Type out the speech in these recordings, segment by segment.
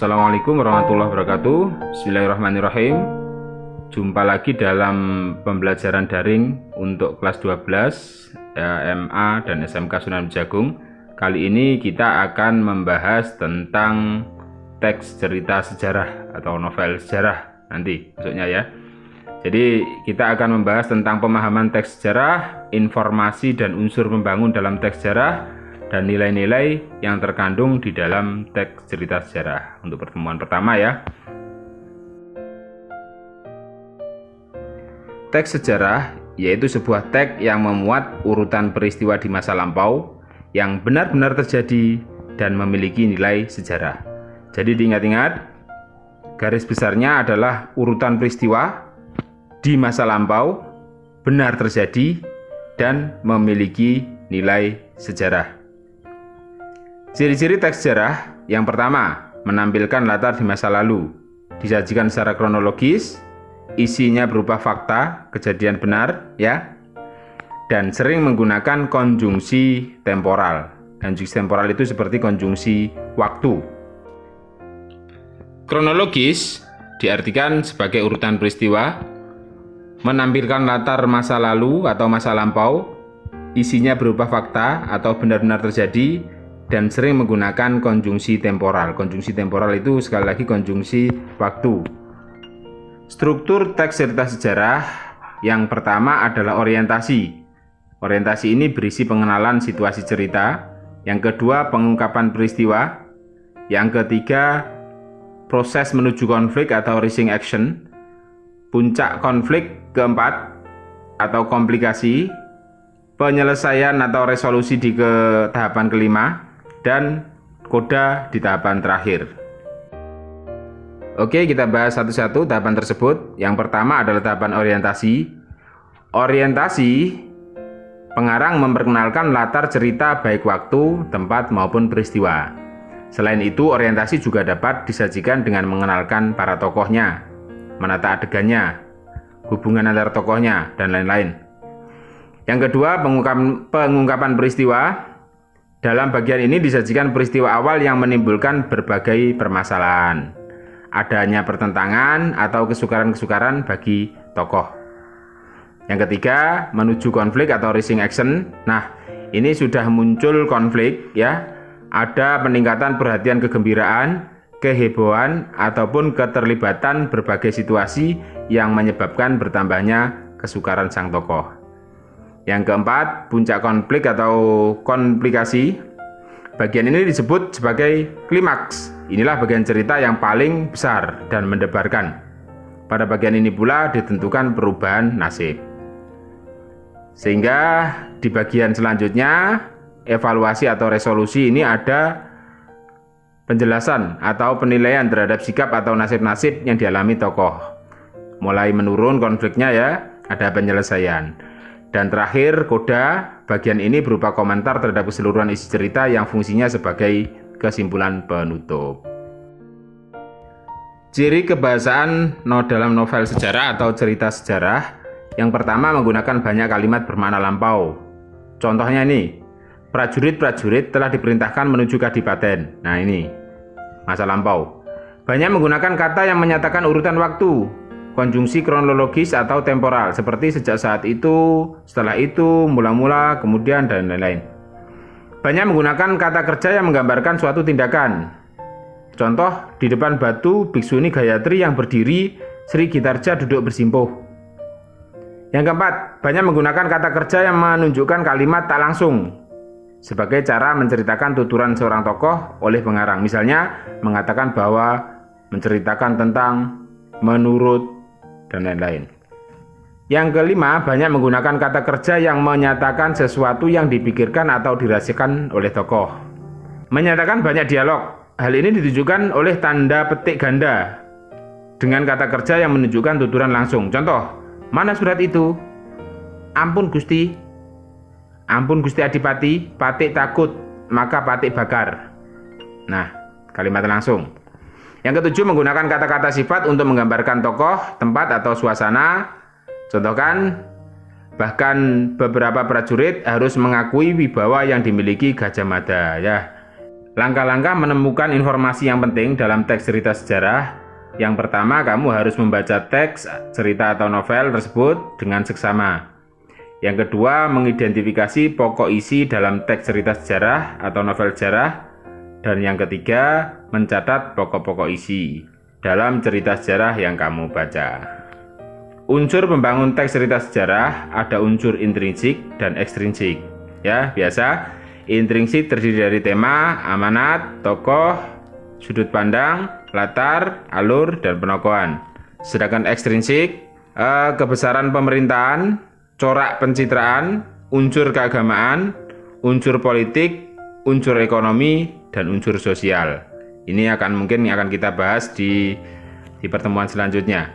Assalamualaikum warahmatullahi wabarakatuh. Bismillahirrahmanirrahim. Jumpa lagi dalam pembelajaran daring untuk kelas 12 MA dan SMK Sunan Jagung. Kali ini kita akan membahas tentang teks cerita sejarah atau novel sejarah nanti maksudnya ya. Jadi kita akan membahas tentang pemahaman teks sejarah, informasi dan unsur pembangun dalam teks sejarah, dan nilai-nilai yang terkandung di dalam teks cerita sejarah. Untuk pertemuan pertama ya. Teks sejarah yaitu sebuah teks yang memuat urutan peristiwa di masa lampau yang benar-benar terjadi dan memiliki nilai sejarah. Jadi diingat-ingat, garis besarnya adalah urutan peristiwa di masa lampau benar terjadi dan memiliki nilai sejarah. Ciri-ciri teks sejarah yang pertama, menampilkan latar di masa lalu, disajikan secara kronologis, isinya berupa fakta, kejadian benar, ya, dan sering menggunakan konjungsi temporal. Konjungsi temporal itu seperti konjungsi waktu. Kronologis diartikan sebagai urutan peristiwa, menampilkan latar masa lalu atau masa lampau, isinya berupa fakta atau benar-benar terjadi, dan sering menggunakan konjungsi temporal. Konjungsi temporal itu sekali lagi konjungsi waktu. Struktur teks cerita sejarah yang pertama adalah orientasi. Orientasi ini berisi pengenalan situasi cerita. Yang kedua, pengungkapan peristiwa. Yang ketiga, proses menuju konflik atau rising action. Puncak konflik keempat atau komplikasi. Penyelesaian atau resolusi di tahapan kelima. Dan koda di tahapan terakhir. Oke, kita bahas satu-satu tahapan tersebut. Yang pertama adalah tahapan orientasi. Orientasi, pengarang memperkenalkan latar cerita baik waktu, tempat maupun peristiwa. Selain itu, orientasi juga dapat disajikan dengan mengenalkan para tokohnya, menata adegannya, hubungan antar tokohnya, dan lain-lain. Yang kedua, pengungkapan peristiwa. Dalam bagian ini disajikan peristiwa awal yang menimbulkan berbagai permasalahan, adanya pertentangan atau kesukaran-kesukaran bagi tokoh. Yang ketiga, menuju konflik atau rising action. Nah, ini sudah muncul konflik ya, ada peningkatan perhatian kegembiraan, kehebohan, ataupun keterlibatan berbagai situasi yang menyebabkan bertambahnya kesukaran sang tokoh. Yang keempat, puncak konflik atau komplikasi. Bagian ini disebut sebagai klimaks. Inilah bagian cerita yang paling besar dan mendebarkan. Pada bagian ini pula ditentukan perubahan nasib. Sehingga di bagian selanjutnya, evaluasi atau resolusi, ini ada penjelasan atau penilaian terhadap sikap atau nasib-nasib yang dialami tokoh. Mulai menurun konfliknya ya, ada penyelesaian. Dan terakhir, koda. Bagian ini berupa komentar terhadap keseluruhan isi cerita yang fungsinya sebagai kesimpulan penutup. Ciri kebahasaan dalam novel sejarah atau cerita sejarah. Yang pertama, menggunakan banyak kalimat bermakna lampau. Contohnya ini, prajurit-prajurit telah diperintahkan menuju kadipaten. Nah ini, masa lampau. Banyak menggunakan kata yang menyatakan urutan waktu. Konjungsi kronologis atau temporal, seperti sejak saat itu, setelah itu, mula-mula, kemudian, dan lain-lain. Banyak menggunakan kata kerja yang menggambarkan suatu tindakan. Contoh, di depan batu, Biksuni Gayatri yang berdiri, Sri Gitarja duduk bersimpuh. Yang keempat, banyak menggunakan kata kerja yang menunjukkan kalimat tak langsung, sebagai cara menceritakan tuturan seorang tokoh oleh pengarang. Misalnya, mengatakan bahwa menceritakan tentang, menurut, dan lain-lain. Yang kelima, banyak menggunakan kata kerja yang menyatakan sesuatu yang dipikirkan atau dirahasiakan oleh tokoh. Menyatakan banyak dialog. Hal ini ditunjukkan oleh tanda petik ganda dengan kata kerja yang menunjukkan tuturan langsung. Contoh, mana surat itu? Ampun Gusti. Ampun Gusti Adipati, Patik takut, maka Patik bakar. Nah, kalimat langsung. Yang ketujuh, menggunakan kata-kata sifat untuk menggambarkan tokoh, tempat, atau suasana. Contohkan, bahkan beberapa prajurit harus mengakui wibawa yang dimiliki Gajah Mada. Ya, Langkah-langkah menemukan informasi yang penting dalam teks cerita sejarah. Yang pertama, kamu harus membaca teks cerita atau novel tersebut dengan seksama. Yang kedua, mengidentifikasi pokok isi dalam teks cerita sejarah atau novel sejarah. Dan yang ketiga, mencatat pokok-pokok isi dalam cerita sejarah yang kamu baca. Unsur pembangun teks cerita sejarah ada unsur intrinsik dan ekstrinsik. Ya, biasa. Intrinsik terdiri dari tema, amanat, tokoh, sudut pandang, latar, alur, dan penokohan. Sedangkan ekstrinsik, kebesaran pemerintahan, corak pencitraan, unsur keagamaan, unsur politik, unsur ekonomi, dan unsur sosial. Ini mungkin akan kita bahas di pertemuan selanjutnya.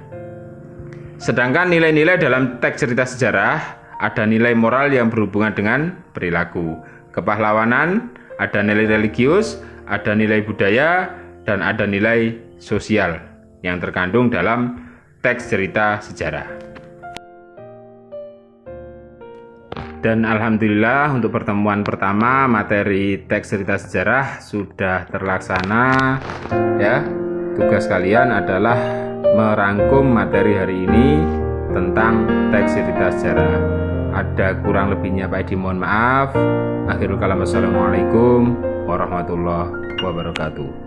Sedangkan nilai-nilai dalam teks cerita sejarah ada nilai moral yang berhubungan dengan perilaku. Kepahlawanan, ada nilai religius, ada nilai budaya, dan ada nilai sosial yang terkandung dalam teks cerita sejarah. Dan alhamdulillah untuk pertemuan pertama materi teks cerita sejarah sudah terlaksana ya. Tugas kalian adalah merangkum materi hari ini tentang teks cerita sejarah. Ada kurang lebihnya Pak Edi, mohon maaf. Akhirul kalam, wassalamualaikum warahmatullahi wabarakatuh.